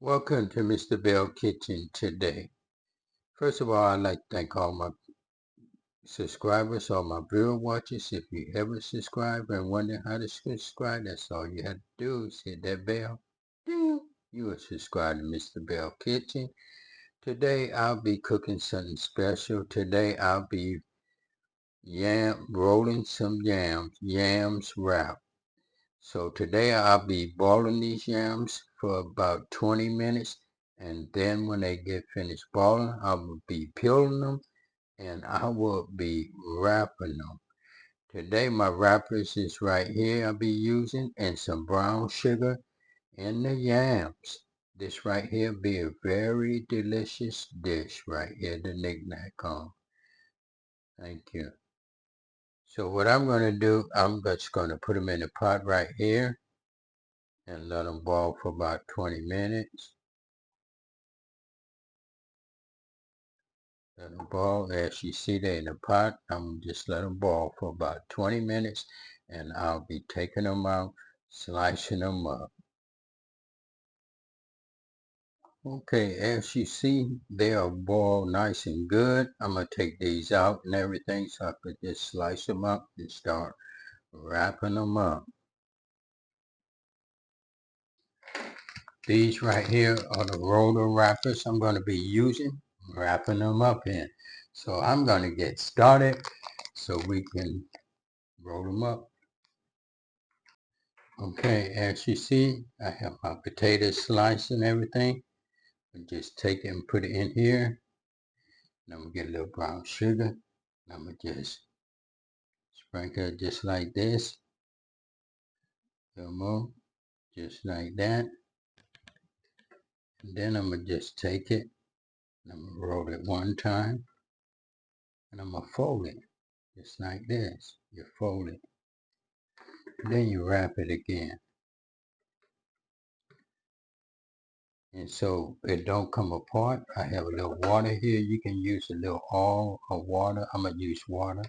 Welcome to Mr. Belle Kitchen today. First of all, I'd like to thank all my subscribers, all my viewer watchers. If you haven't subscribed and wonder how to subscribe, that's all you have to do is hit that bell. Ding! You are subscribed to Mr. Belle Kitchen. Today I'll be cooking something special. Today I'll be rolling some yams wrap. So today I'll be boiling these yams for about 20 minutes, and then when they get finished boiling, I will be peeling them and I will be wrapping them. Today my wrappers is right here I'll be using, and some brown sugar and the yams. This right here be a very delicious dish right here, the knick-knack on. Thank you. So what I'm going to do, I'm just going to put them in a pot right here and let them boil for about 20 minutes. Let them boil. As you see, they're in the pot. I'm just let them boil for about 20 minutes, and I'll be taking them out, slicing them up. Okay, as you see, they are boiled nice and good. I'm going to take these out and everything so I could just slice them up and start wrapping them up. These right here are the roller wrappers I'm going to be using, wrapping them up in. So I'm going to get started so we can roll them up. Okay, as you see, I have my potato sliced and everything. I just take it and put it in here. And I'm going to get a little brown sugar. And I'm going to just sprinkle it just like this. A little more, just like that. And then I'm going to just take it and I'm going to roll it one time. And I'm going to fold it just like this. You fold it. And then you wrap it again. And so it don't come apart. I have a little water here. You can use a little oil or water. I'm going to use water.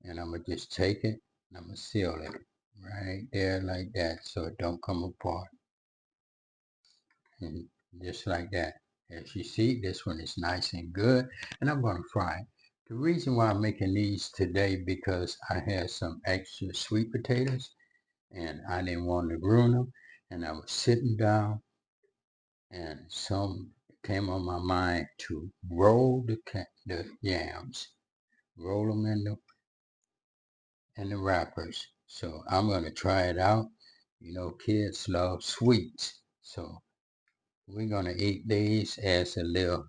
And I'm going to just take it and I'm going to seal it right there like that so it don't come apart. And just like that. As you see, this one is nice and good, and I'm going to fry it. The reason why I'm making these today because I had some extra sweet potatoes and I didn't want to ruin them, and I was sitting down and some came on my mind to roll the yams, roll them in the wrappers. So I'm going to try it out. You know, kids love sweets. So we're going to eat these as a little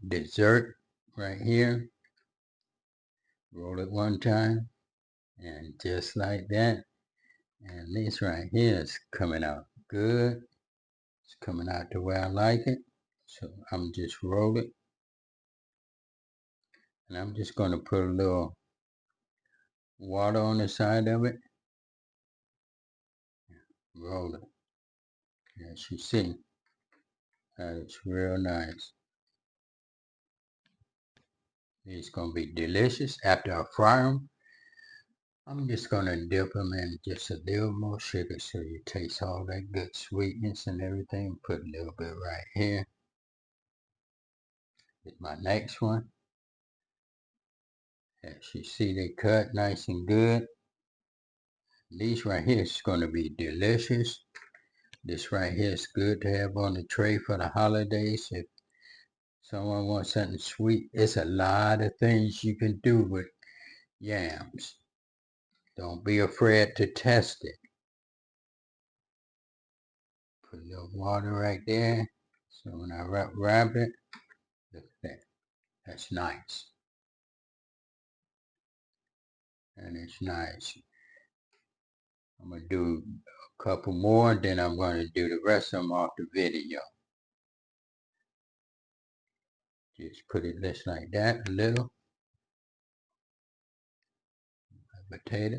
dessert right here. Roll it one time and just like that. And this right here is coming out good. It's coming out the way I like it. So I'm just roll it. And I'm just going to put a little water on the side of it. Roll it. As you see, that is real nice. It's going to be delicious. After I fry them, I'm just going to dip them in just a little more sugar so you taste all that good sweetness and everything. Put a little bit right here. Get my next one. As you see, they cut nice and good. These right here is going to be delicious. This right here is good to have on the tray for the holidays. If someone wants something sweet, it's a lot of things you can do with yams. Don't be afraid to test it. Put a little water right there. So when I wrap it, look at that. That's nice. And it's nice. I'm going to do a couple more, and then I'm going to do the rest of them off the video. Just put it just like that, a little. Potato.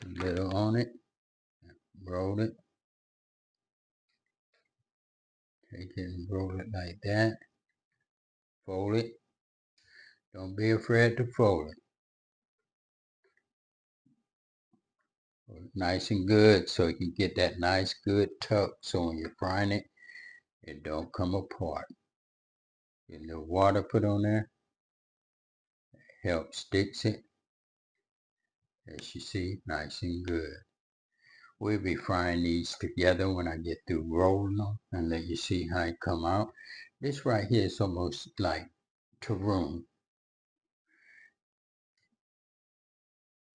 A little on it. Roll it. Take it and roll it like that. Fold it. Don't be afraid to fold it. Nice and good, so you can get that nice good tuck, so when you're frying it, it don't come apart. Get a little water put on there, help sticks it. As you see, nice and good. We'll be frying these together when I get through rolling them and let you see how it come out. This right here is almost like taroom.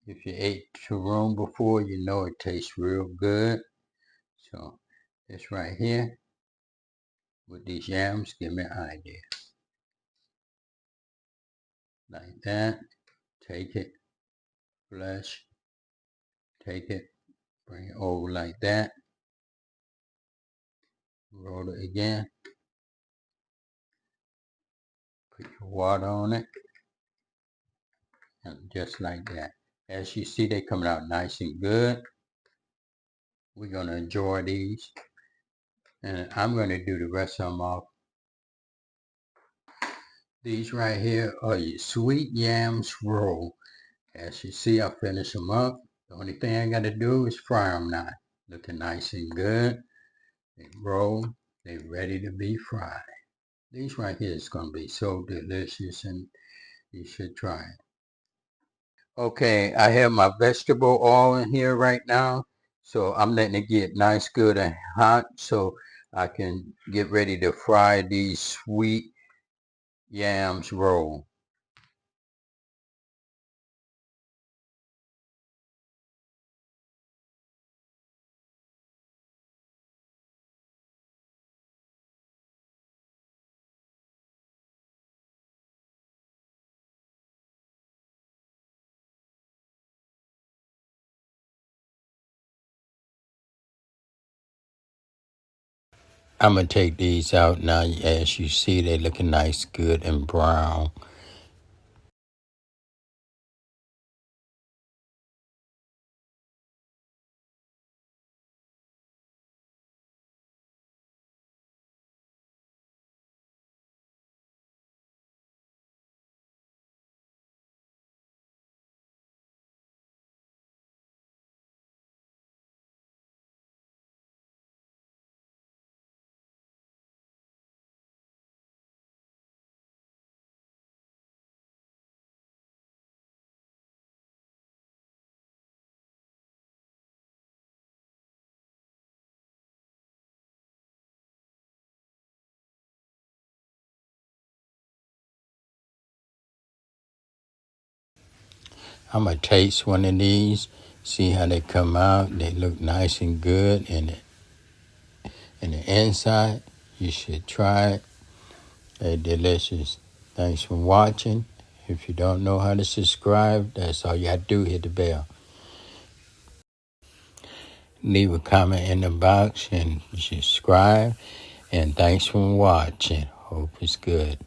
If you ate taroom before, you know it tastes real good. So this right here with these yams, give me an idea. Like that. Take it, flush, take it, bring it over like that. Roll it again. Put your water on it. And just like that. As you see, they coming out nice and good. We're going to enjoy these. And I'm going to do the rest of them off. These right here are your sweet yams roll. As you see, I finish them up. The only thing I got to do is fry them now. Looking nice and good. They roll. They're ready to be fried. These right here is going to be so delicious, and you should try it. Okay, I have my vegetable oil in here right now. So I'm letting it get nice, good, and hot so I can get ready to fry these sweet yams roll. I'm going to take these out now. As you see, they looking nice, good, and brown. I'm going to taste one of these, see how they come out. They look nice and good in the inside. You should try it. They're delicious. Thanks for watching. If you don't know how to subscribe, that's all you have to do, hit the bell. Leave a comment in the box and subscribe. And thanks for watching. Hope it's good.